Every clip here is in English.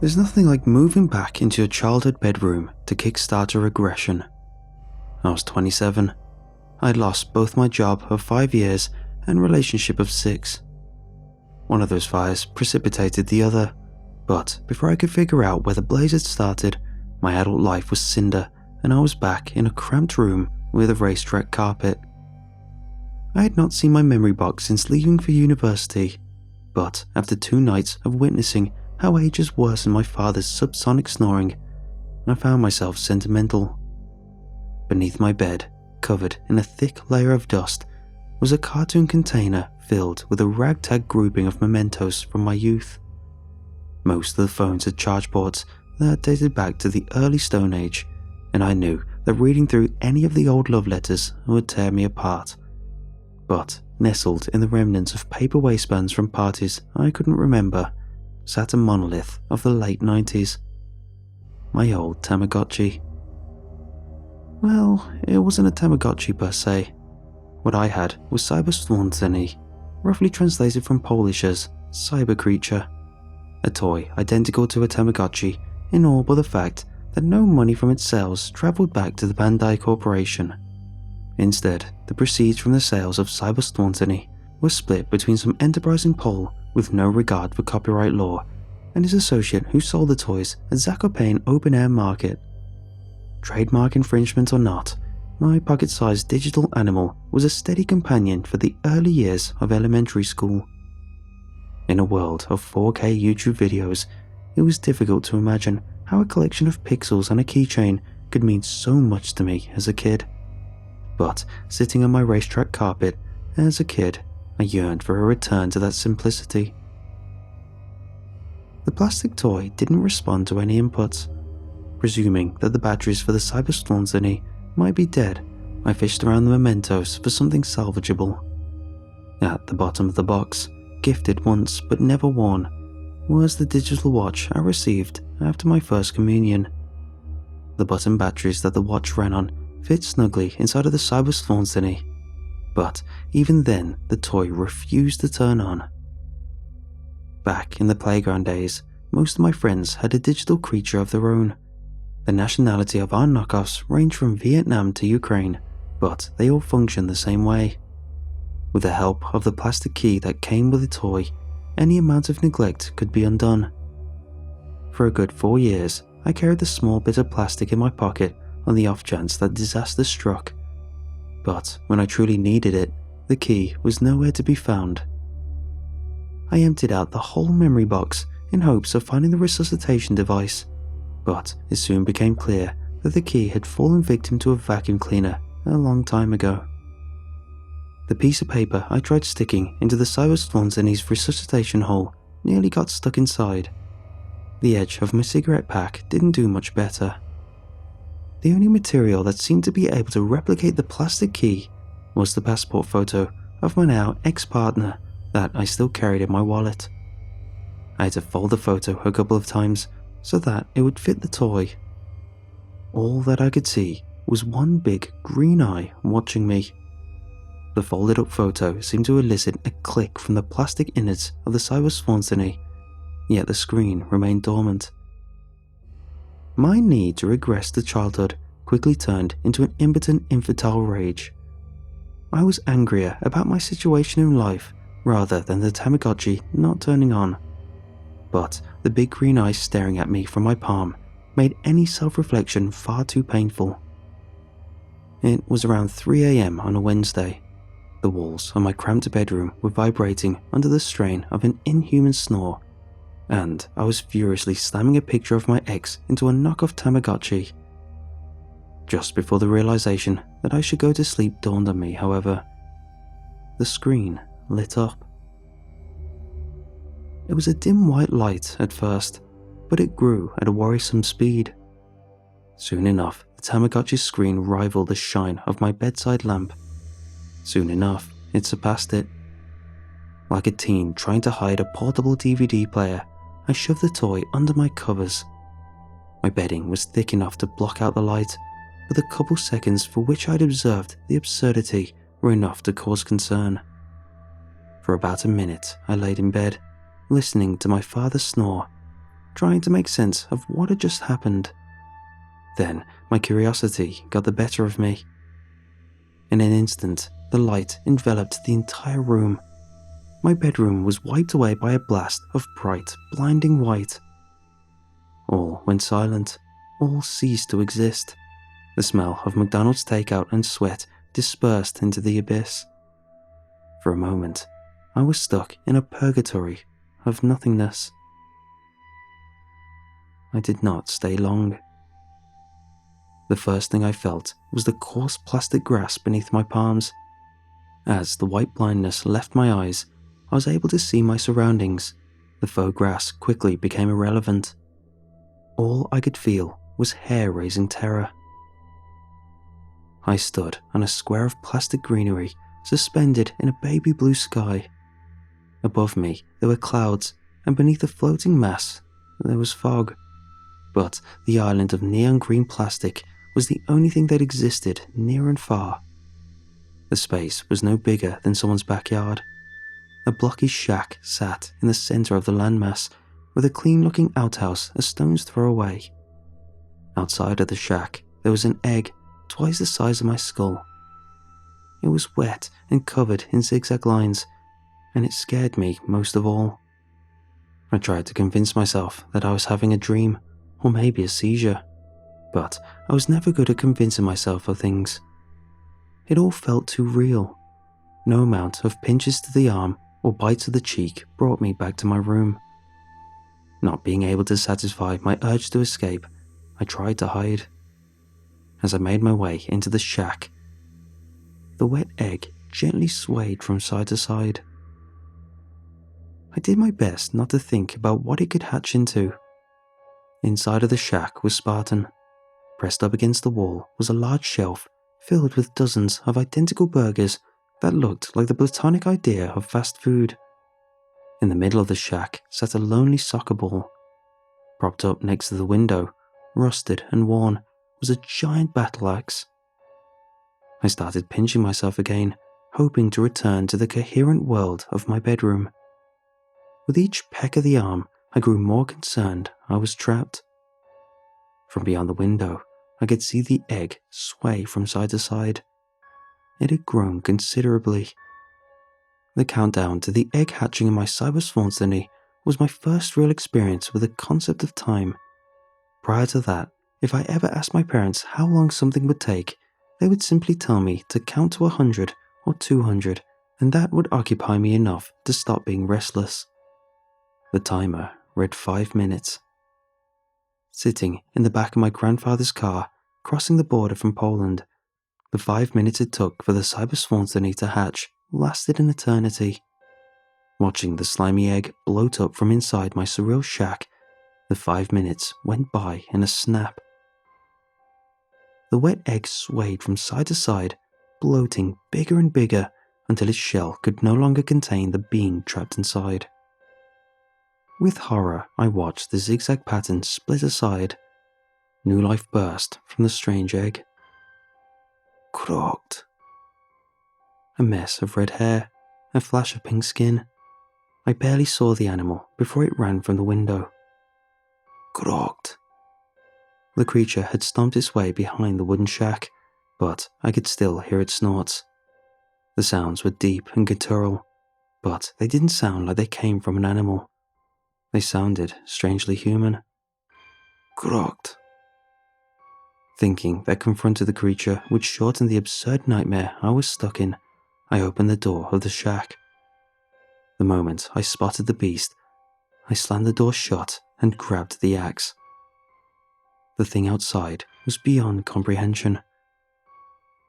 There's nothing like moving back into your childhood bedroom to kickstart a regression. I was 27. I'd lost both my job of 5 years and relationship of 6. One of those fires precipitated the other, but before I could figure out where the blaze had started, my adult life was cinder and I was back in a cramped room with a racetrack carpet. I had not seen my memory box since leaving for university, but after 2 nights of witnessing how ages worsened my father's subsonic snoring, I found myself sentimental. Beneath my bed, covered in a thick layer of dust, was a cartoon container filled with a ragtag grouping of mementos from my youth. Most of the phones had charge ports that dated back to the early Stone Age, and I knew that reading through any of the old love letters would tear me apart. But nestled in the remnants of paper waistbands from parties I couldn't remember, sat a monolith of the late 90s. My old Tamagotchi. Well, it wasn't a Tamagotchi per se. What I had was Cyberstwontheny, roughly translated from Polish as cyber creature. A toy identical to a Tamagotchi in all but the fact that no money from its sales travelled back to the Bandai Corporation. Instead, the proceeds from the sales of Cyberstwontheny were split between some enterprising Pole with no regard for copyright law and his associate who sold the toys at Zakopane Open Air Market. Trademark infringement or not, my pocket-sized digital animal was a steady companion for the early years of elementary school. In a world of 4K YouTube videos, it was difficult to imagine how a collection of pixels on a keychain could mean so much to me as a kid. But sitting on my racetrack carpet, as a kid, I yearned for a return to that simplicity. The plastic toy didn't respond to any inputs. Presuming that the batteries for the Cyberstwontheny might be dead, I fished around the mementos for something salvageable. At the bottom of the box, gifted once but never worn, was the digital watch I received after my first communion. The button batteries that the watch ran on fit snugly inside of the Cyberstwontheny, but even then the toy refused to turn on. Back in the playground days, most of my friends had a digital creature of their own. The nationality of our knockoffs ranged from Vietnam to Ukraine, but they all functioned the same way. With the help of the plastic key that came with the toy, any amount of neglect could be undone. For a good 4 years, I carried the small bit of plastic in my pocket on the off chance that disaster struck. But when I truly needed it, the key was nowhere to be found. I emptied out the whole memory box in hopes of finding the resuscitation device, but it soon became clear that the key had fallen victim to a vacuum cleaner a long time ago. The piece of paper I tried sticking into the Cyberstwontheny's resuscitation hole nearly got stuck inside. The edge of my cigarette pack didn't do much better. The only material that seemed to be able to replicate the plastic key was the passport photo of my now ex-partner that I still carried in my wallet. I had to fold the photo a couple of times so that it would fit the toy. All that I could see was one big green eye watching me. The folded up photo seemed to elicit a click from the plastic innards of the Cyberstwontheny, yet the screen remained dormant. My need to regress to childhood quickly turned into an impotent infantile rage. I was angrier about my situation in life rather than the Tamagotchi not turning on. But the big green eyes staring at me from my palm made any self-reflection far too painful. It was around 3 AM on a Wednesday. The walls of my cramped bedroom were vibrating under the strain of an inhuman snore, and I was furiously slamming a picture of my ex into a knockoff Tamagotchi. Just before the realization that I should go to sleep dawned on me, however, the screen lit up. It was a dim white light at first, but it grew at a worrisome speed. Soon enough, the Tamagotchi's screen rivaled the shine of my bedside lamp. Soon enough, it surpassed it. Like a teen trying to hide a portable DVD player, I shoved the toy under my covers. My bedding was thick enough to block out the light, but the couple seconds for which I'd observed the absurdity were enough to cause concern. For about a minute, I laid in bed, listening to my father snore, trying to make sense of what had just happened. Then my curiosity got the better of me. In an instant, the light enveloped the entire room. My bedroom was wiped away by a blast of bright, blinding white. All went silent. All ceased to exist. The smell of McDonald's takeout and sweat dispersed into the abyss. For a moment, I was stuck in a purgatory of nothingness. I did not stay long. The first thing I felt was the coarse plastic grass beneath my palms. As the white blindness left my eyes, I was able to see my surroundings. The faux grass quickly became irrelevant. All I could feel was hair-raising terror. I stood on a square of plastic greenery suspended in a baby blue sky. Above me there were clouds, and beneath the floating mass there was fog. But the island of neon green plastic was the only thing that existed near and far. The space was no bigger than someone's backyard. A blocky shack sat in the center of the landmass, with a clean-looking outhouse a stone's throw away. Outside of the shack, there was an egg twice the size of my skull. It was wet and covered in zigzag lines, and it scared me most of all. I tried to convince myself that I was having a dream, or maybe a seizure, but I was never good at convincing myself of things. It all felt too real. No amount of pinches to the arm or bites of the cheek brought me back to my room. Not being able to satisfy my urge to escape, I tried to hide. As I made my way into the shack, the wet egg gently swayed from side to side. I did my best not to think about what it could hatch into. Inside of the shack was Spartan. Pressed up against the wall was a large shelf filled with dozens of identical burgers that looked like the platonic idea of fast food. In the middle of the shack sat a lonely soccer ball. Propped up next to the window, rusted and worn, was a giant battle axe. I started pinching myself again, hoping to return to the coherent world of my bedroom. With each peck of the arm, I grew more concerned I was trapped. From beyond the window, I could see the egg sway from side to side. It had grown considerably. The countdown to the egg hatching in my cyberspawn destiny was my first real experience with the concept of time. Prior to that, if I ever asked my parents how long something would take, they would simply tell me to count to 100 or 200, and that would occupy me enough to stop being restless. The timer read 5 minutes. Sitting in the back of my grandfather's car, crossing the border from Poland, the 5 minutes it took for the cyberspawn to hatch lasted an eternity. Watching the slimy egg bloat up from inside my surreal shack, the 5 minutes went by in a snap. The wet egg swayed from side to side, bloating bigger and bigger until its shell could no longer contain the being trapped inside. With horror, I watched the zigzag pattern split aside. New life burst from the strange egg. Croaked. A mess of red hair, a flash of pink skin. I barely saw the animal before it ran from the window. Croaked. The creature had stomped its way behind the wooden shack, but I could still hear its snorts. The sounds were deep and guttural, but they didn't sound like they came from an animal. They sounded strangely human. Croaked. Thinking that confronting the creature would shorten the absurd nightmare I was stuck in, I opened the door of the shack. The moment I spotted the beast, I slammed the door shut and grabbed the axe. The thing outside was beyond comprehension.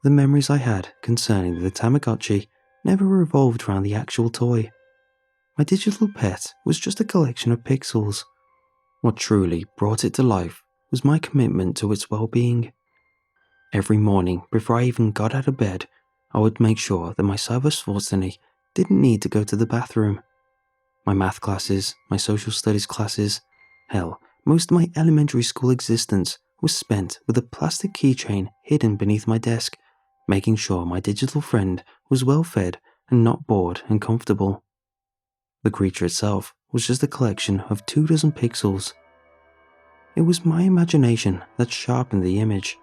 The memories I had concerning the Tamagotchi never revolved around the actual toy. My digital pet was just a collection of pixels. What truly brought it to life was my commitment to its well-being. Every morning before I even got out of bed, I would make sure that my cyberspawn didn't need to go to the bathroom. My math classes, my social studies classes, hell, most of my elementary school existence was spent with a plastic keychain hidden beneath my desk, making sure my digital friend was well fed and not bored and comfortable. The creature itself was just a collection of 24 pixels, It was my imagination that sharpened the image.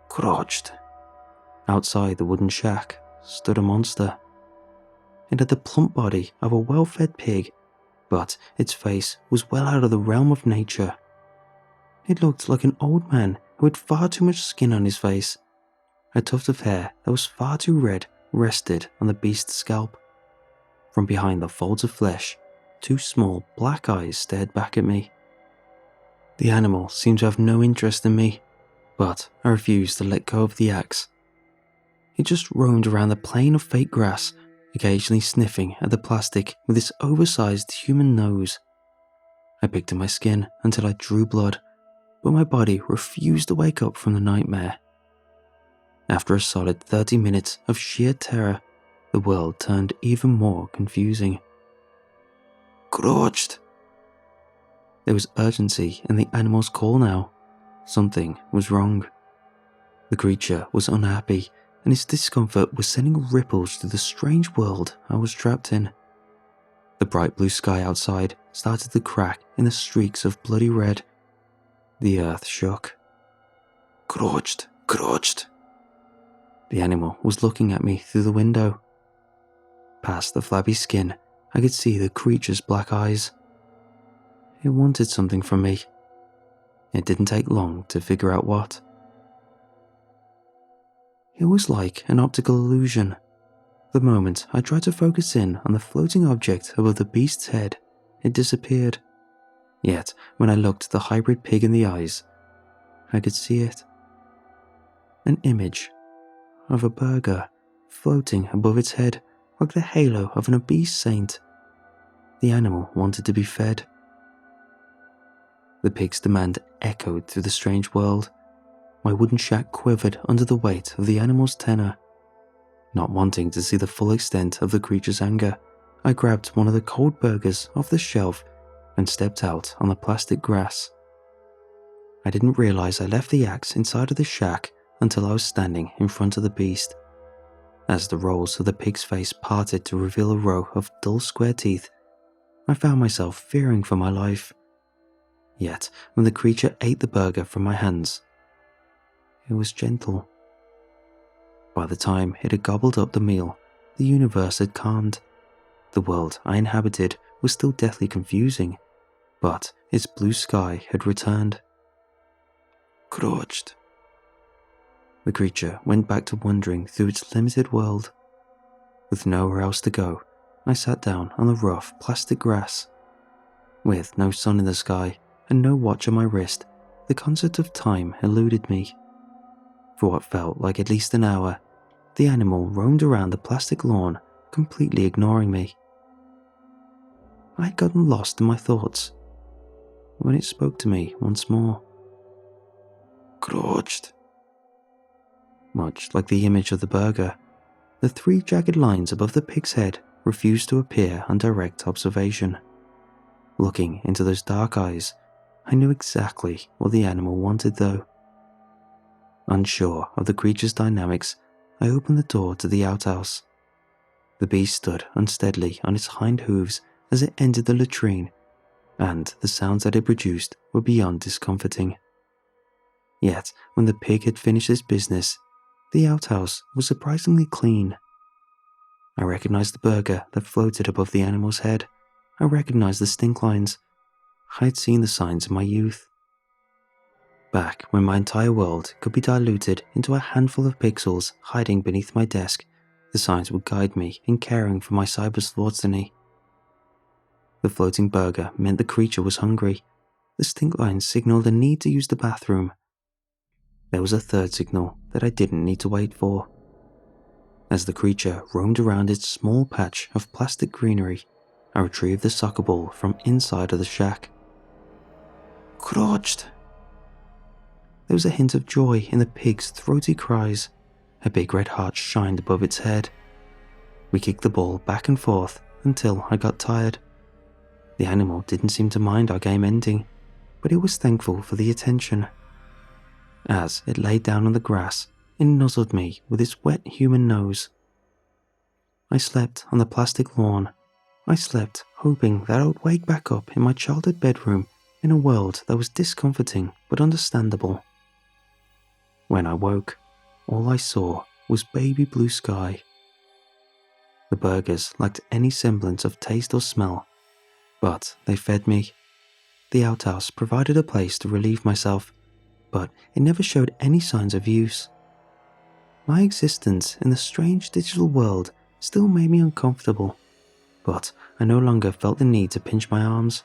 Crouched. Outside the wooden shack stood a monster. It had the plump body of a well-fed pig, but its face was well out of the realm of nature. It looked like an old man who had far too much skin on his face. A tuft of hair that was far too red rested on the beast's scalp. From behind the folds of flesh, two small black eyes stared back at me. The animal seemed to have no interest in me, but I refused to let go of the axe. It just roamed around the plain of fake grass, occasionally sniffing at the plastic with its oversized human nose. I picked at my skin until I drew blood, but my body refused to wake up from the nightmare. After a solid 30 minutes of sheer terror, the world turned even more confusing. Crouched! There was urgency in the animal's call now. Something was wrong. The creature was unhappy, and its discomfort was sending ripples through the strange world I was trapped in. The bright blue sky outside started to crack in the streaks of bloody red. The earth shook. Crouched, crouched. The animal was looking at me through the window. Past the flabby skin, I could see the creature's black eyes. It wanted something from me. It didn't take long to figure out what. It was like an optical illusion. The moment I tried to focus in on the floating object above the beast's head, it disappeared. Yet, when I looked the hybrid pig in the eyes, I could see it. An image of a burger floating above its head like the halo of an obese saint. The animal wanted to be fed. The pig's demand echoed through the strange world. My wooden shack quivered under the weight of the animal's tenor. Not wanting to see the full extent of the creature's anger, I grabbed one of the cold burgers off the shelf and stepped out on the plastic grass. I didn't realize I left the axe inside of the shack until I was standing in front of the beast. As the rolls of the pig's face parted to reveal a row of dull square teeth, I found myself fearing for my life. Yet, when the creature ate the burger from my hands, it was gentle. By the time it had gobbled up the meal, the universe had calmed. The world I inhabited was still deathly confusing, but its blue sky had returned. Crouched. The creature went back to wandering through its limited world. With nowhere else to go, I sat down on the rough plastic grass. With no sun in the sky and no watch on my wrist, the concept of time eluded me. For what felt like at least an hour, the animal roamed around the plastic lawn, completely ignoring me. I had gotten lost in my thoughts when it spoke to me once more. Crouched. Much like the image of the burger, the three jagged lines above the pig's head refused to appear on direct observation. Looking into those dark eyes, I knew exactly what the animal wanted though. Unsure of the creature's dynamics, I opened the door to the outhouse. The beast stood unsteadily on its hind hooves as it entered the latrine, and the sounds that it produced were beyond discomforting. Yet, when the pig had finished its business, the outhouse was surprisingly clean. I recognized the burger that floated above the animal's head. I recognized the stink lines. I had seen the signs in my youth. Back when my entire world could be diluted into a handful of pixels hiding beneath my desk, the signs would guide me in caring for my cyberslothstony. The floating burger meant the creature was hungry. The stink lines signaled a need to use the bathroom. There was a third signal that I didn't need to wait for. As the creature roamed around its small patch of plastic greenery, I retrieved the soccer ball from inside of the shack. Crouched. There was a hint of joy in the pig's throaty cries. A big red heart shined above its head. We kicked the ball back and forth until I got tired. The animal didn't seem to mind our game ending, but it was thankful for the attention. As it lay down on the grass, it nuzzled me with its wet human nose. I slept on the plastic lawn. I slept hoping that I would wake back up in my childhood bedroom in a world that was discomforting but understandable. When I woke, all I saw was baby blue sky. The burgers lacked any semblance of taste or smell, but they fed me. The outhouse provided a place to relieve myself, but it never showed any signs of use. My existence in the strange digital world still made me uncomfortable, but I no longer felt the need to pinch my arms.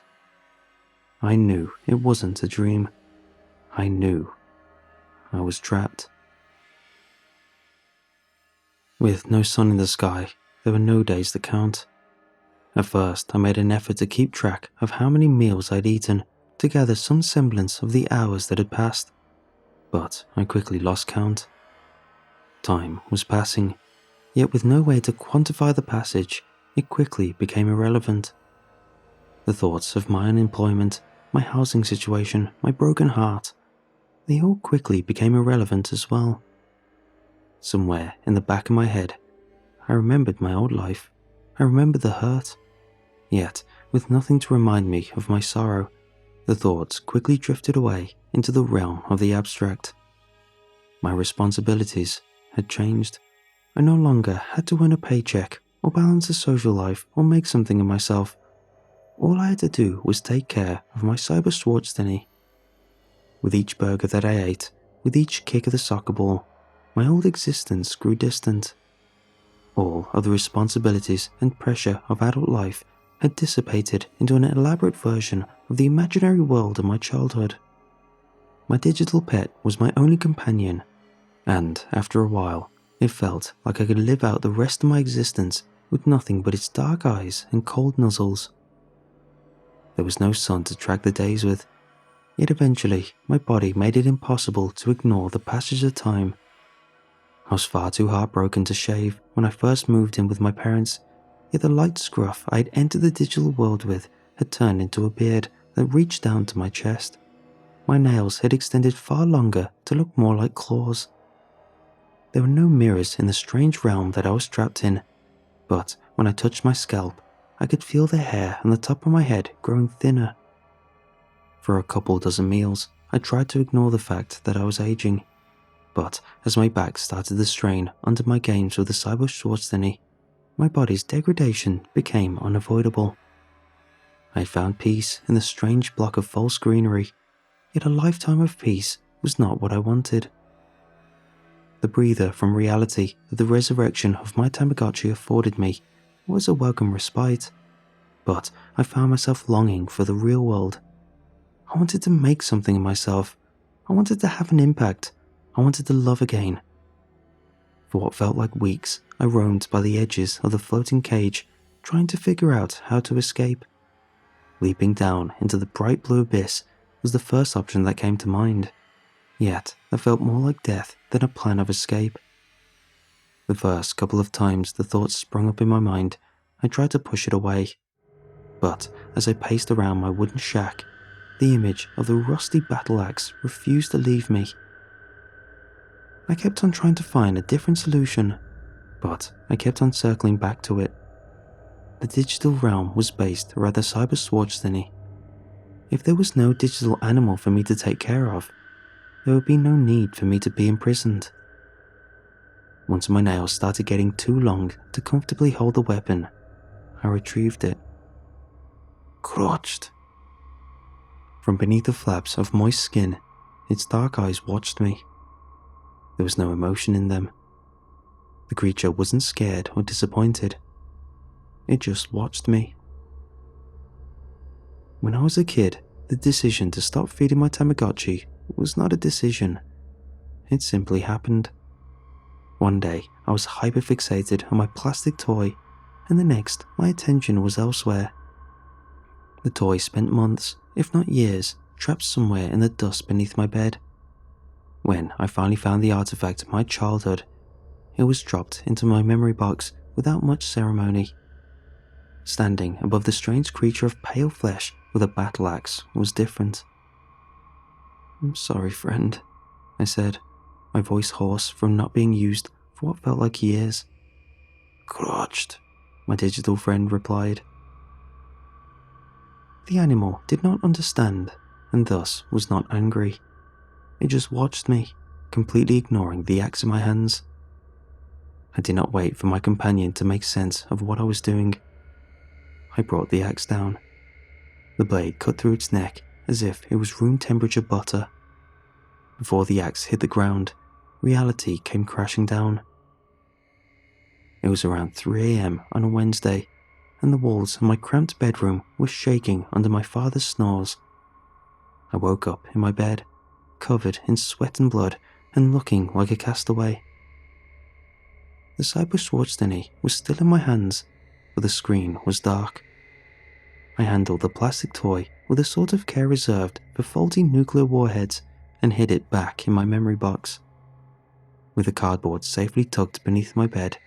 I knew it wasn't a dream. I knew I was trapped. With no sun in the sky, there were no days to count. At first, I made an effort to keep track of how many meals I'd eaten to gather some semblance of the hours that had passed, but I quickly lost count. Time was passing, yet with no way to quantify the passage, it quickly became irrelevant. The thoughts of my unemployment, my housing situation, my broken heart, they all quickly became irrelevant as well. Somewhere in the back of my head, I remembered my old life. I remembered the hurt. Yet, with nothing to remind me of my sorrow, the thoughts quickly drifted away into the realm of the abstract. My responsibilities had changed. I no longer had to earn a paycheck or balance a social life or make something of myself. All I had to do was take care of my cyber Schwarzenegger. With each burger that I ate, with each kick of the soccer ball, my old existence grew distant. All of the responsibilities and pressure of adult life had dissipated into an elaborate version of the imaginary world of my childhood. My digital pet was my only companion, and after a while, it felt like I could live out the rest of my existence with nothing but its dark eyes and cold nuzzles. There was no sun to track the days with, yet eventually my body made it impossible to ignore the passage of time. I was far too heartbroken to shave when I first moved in with my parents, yet the light scruff I had entered the digital world with had turned into a beard that reached down to my chest. My nails had extended far longer to look more like claws. There were no mirrors in the strange realm that I was trapped in, but when I touched my scalp, I could feel the hair on the top of my head growing thinner. For a couple dozen meals, I tried to ignore the fact that I was aging, but as my back started to strain under my games with the cyber Schwarzenegger, my body's degradation became unavoidable. I found peace in the strange block of false greenery, yet a lifetime of peace was not what I wanted. The breather from reality that the resurrection of my Tamagotchi afforded me was a welcome respite, but I found myself longing for the real world. I wanted to make something of myself. I wanted to have an impact. I wanted to love again. For what felt like weeks, I roamed by the edges of the floating cage, trying to figure out how to escape. Leaping down into the bright blue abyss was the first option that came to mind, yet that felt more like death than a plan of escape. The first couple of times the thought sprung up in my mind, I tried to push it away. But as I paced around my wooden shack, the image of the rusty battle axe refused to leave me. I kept on trying to find a different solution, but I kept on circling back to it. The digital realm was based around the cyber Schwarzenegger. If there was no digital animal for me to take care of, there would be no need for me to be imprisoned. Once my nails started getting too long to comfortably hold the weapon, I retrieved it. Crouched. From beneath the flaps of moist skin, its dark eyes watched me. There was no emotion in them. The creature wasn't scared or disappointed. It just watched me. When I was a kid, the decision to stop feeding my Tamagotchi was not a decision. It simply happened. One day, I was hyperfixated on my plastic toy, and the next, my attention was elsewhere. The toy spent months, if not years, trapped somewhere in the dust beneath my bed. When I finally found the artifact of my childhood, it was dropped into my memory box without much ceremony. Standing above the strange creature of pale flesh with a battle axe was different. "I'm sorry, friend," I said, my voice hoarse from not being used for what felt like years. "Crouched," my digital friend replied. The animal did not understand, and thus was not angry. It just watched me, completely ignoring the axe in my hands. I did not wait for my companion to make sense of what I was doing. I brought the axe down. The blade cut through its neck as if it was room temperature butter. Before the axe hit the ground, reality came crashing down. It was around 3 a.m. on a Wednesday, and the walls of my cramped bedroom were shaking under my father's snores. I woke up in my bed, covered in sweat and blood and looking like a castaway. The Cyberschwarzenegger was still in my hands, but the screen was dark. I handled the plastic toy with a sort of care reserved for faulty nuclear warheads and hid it back in my memory box. With the cardboard safely tucked beneath my bed,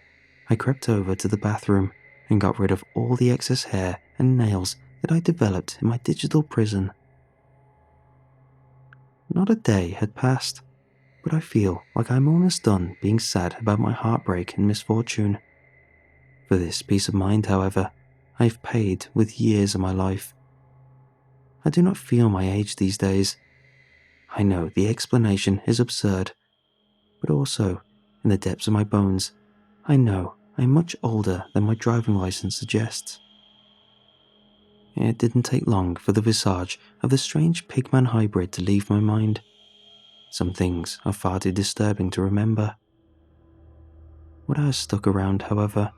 I crept over to the bathroom and got rid of all the excess hair and nails that I developed in my digital prison. Not a day had passed, but I feel like I'm almost done being sad about my heartbreak and misfortune. For this peace of mind, however, I have paid with years of my life. I do not feel my age these days. I know the explanation is absurd, but also, in the depths of my bones, I know I'm much older than my driving license suggests. It didn't take long for the visage of the strange pigman hybrid to leave my mind. Some things are far too disturbing to remember. What has stuck around, however,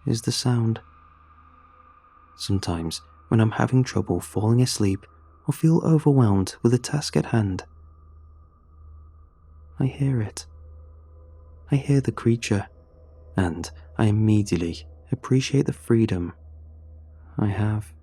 is the sound. Sometimes, when I'm having trouble falling asleep or feel overwhelmed with the task at hand, I hear it. I hear the creature, and I immediately appreciate the freedom I have.